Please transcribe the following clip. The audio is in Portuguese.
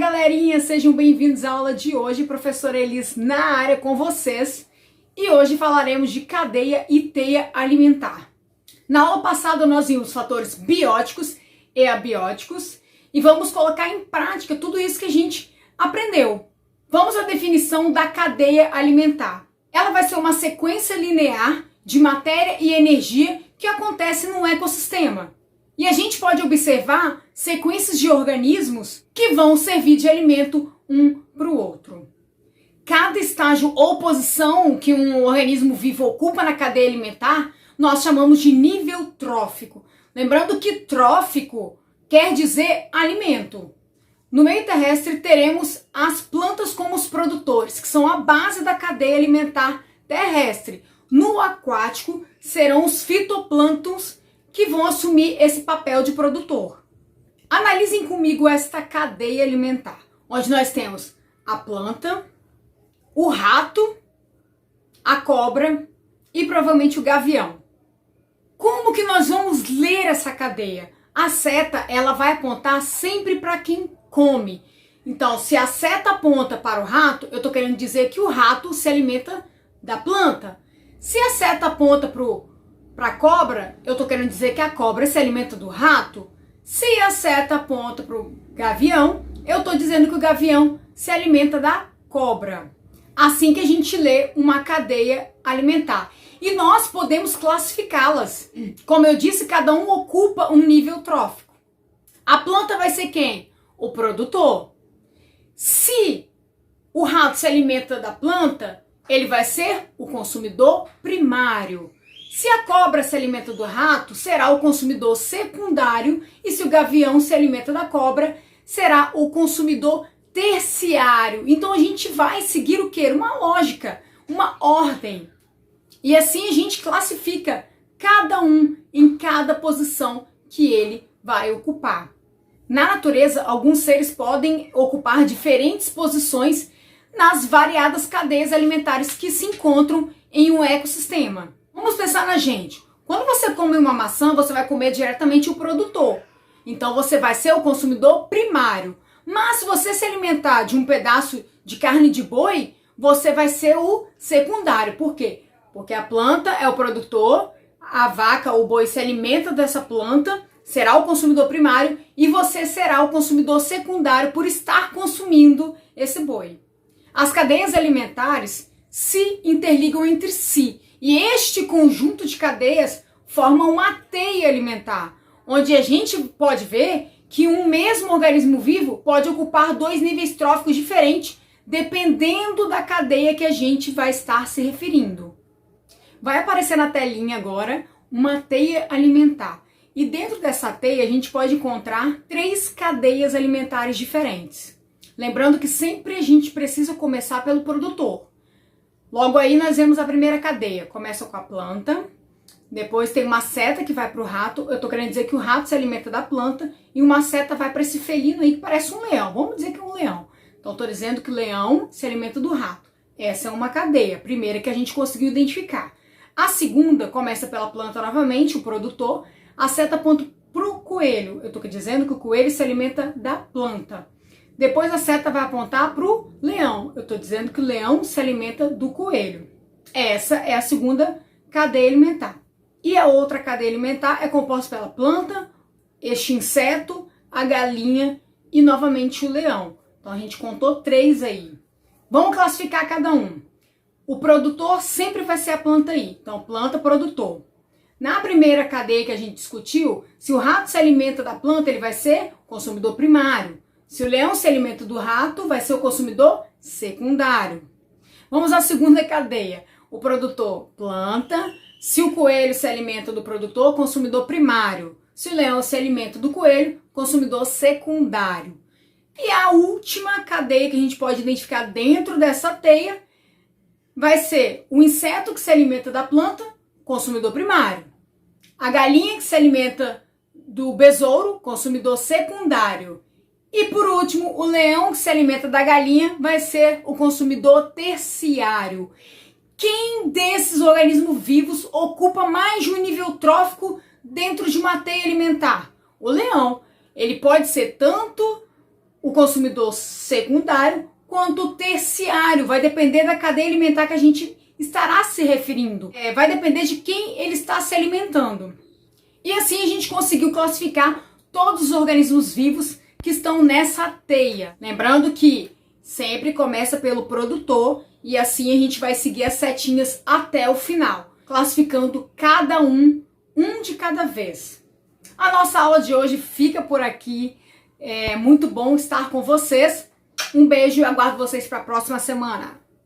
galerinha, sejam bem-vindos à aula de hoje. Professora Elis na área com vocês. E hoje falaremos de cadeia e teia alimentar. Na aula passada nós vimos fatores bióticos e abióticos e vamos colocar em prática tudo isso que a gente aprendeu. Vamos à definição da cadeia alimentar. Ela vai ser uma sequência linear de matéria e energia que acontece num ecossistema. E a gente pode observar sequências de organismos que vão servir de alimento um para o outro. Cada estágio ou posição que um organismo vivo ocupa na cadeia alimentar, nós chamamos de nível trófico. Lembrando que trófico quer dizer alimento. No meio terrestre teremos as plantas como os produtores, que são a base da cadeia alimentar terrestre. No aquático serão os fitoplânctons, que vão assumir esse papel de produtor. Analisem comigo esta cadeia alimentar, onde nós temos a planta, o rato, a cobra e provavelmente o gavião. Como que nós vamos ler essa cadeia? A seta, ela vai apontar sempre para quem come. Então, se a seta aponta para o rato, eu estou querendo dizer que o rato se alimenta da planta. Se a seta aponta para a cobra, eu estou querendo dizer que a cobra se alimenta do rato. Se a seta aponta para o gavião, eu estou dizendo que o gavião se alimenta da cobra. Assim que a gente lê uma cadeia alimentar. E nós podemos classificá-las. Como eu disse, cada um ocupa um nível trófico. A planta vai ser quem? O produtor. Se o rato se alimenta da planta, ele vai ser o consumidor primário. Se a cobra se alimenta do rato, será o consumidor secundário, e se o gavião se alimenta da cobra, será o consumidor terciário. Então a gente vai seguir o quê? Uma lógica, uma ordem. E assim a gente classifica cada um em cada posição que ele vai ocupar. Na natureza, alguns seres podem ocupar diferentes posições nas variadas cadeias alimentares que se encontram em um ecossistema. Vamos pensar na gente. Quando você come uma maçã, você vai comer diretamente o produtor. Então você vai ser o consumidor primário. Mas se você se alimentar de um pedaço de carne de boi, você vai ser o secundário. Por quê? Porque a planta é o produtor, a vaca ou o boi se alimenta dessa planta, será o consumidor primário, e você será o consumidor secundário por estar consumindo esse boi. As cadeias alimentares se interligam entre si. E este conjunto de cadeias forma uma teia alimentar, onde a gente pode ver que um mesmo organismo vivo pode ocupar dois níveis tróficos diferentes, dependendo da cadeia que a gente vai estar se referindo. Vai aparecer na telinha agora uma teia alimentar. E dentro dessa teia a gente pode encontrar 3 cadeias alimentares diferentes. Lembrando que sempre a gente precisa começar pelo produtor. Logo aí nós vemos a primeira cadeia. Começa com a planta, depois tem uma seta que vai para o rato. Eu estou querendo dizer que o rato se alimenta da planta e uma seta vai para esse felino aí que parece um leão. Vamos dizer que é um leão. Então estou dizendo que o leão se alimenta do rato. Essa é uma cadeia, a primeira que a gente conseguiu identificar. A segunda começa pela planta novamente, o produtor. A seta aponta para o coelho. Eu estou dizendo que o coelho se alimenta da planta. Depois a seta vai apontar para o leão. Eu estou dizendo que o leão se alimenta do coelho. Essa é a segunda cadeia alimentar. E a outra cadeia alimentar é composta pela planta, este inseto, a galinha e novamente o leão. Então a gente contou 3 aí. Vamos classificar cada um. O produtor sempre vai ser a planta aí. Então planta, produtor. Na primeira cadeia que a gente discutiu, se o rato se alimenta da planta, ele vai ser consumidor primário. Se o leão se alimenta do rato, vai ser o consumidor secundário. Vamos à segunda cadeia. O produtor planta. Se o coelho se alimenta do produtor, consumidor primário. Se o leão se alimenta do coelho, consumidor secundário. E a última cadeia que a gente pode identificar dentro dessa teia vai ser o inseto que se alimenta da planta, consumidor primário. A galinha que se alimenta do besouro, consumidor secundário. E por último, o leão que se alimenta da galinha vai ser o consumidor terciário. Quem desses organismos vivos ocupa mais de um nível trófico dentro de uma teia alimentar? O leão. Ele pode ser tanto o consumidor secundário quanto o terciário. Vai depender da cadeia alimentar que a gente estará se referindo. Vai depender de quem ele está se alimentando. E assim a gente conseguiu classificar todos os organismos vivos que estão nessa teia. Lembrando que sempre começa pelo produtor e assim a gente vai seguir as setinhas até o final, classificando cada um de cada vez. A nossa aula de hoje fica por aqui. É muito bom estar com vocês. Um beijo e aguardo vocês para a próxima semana.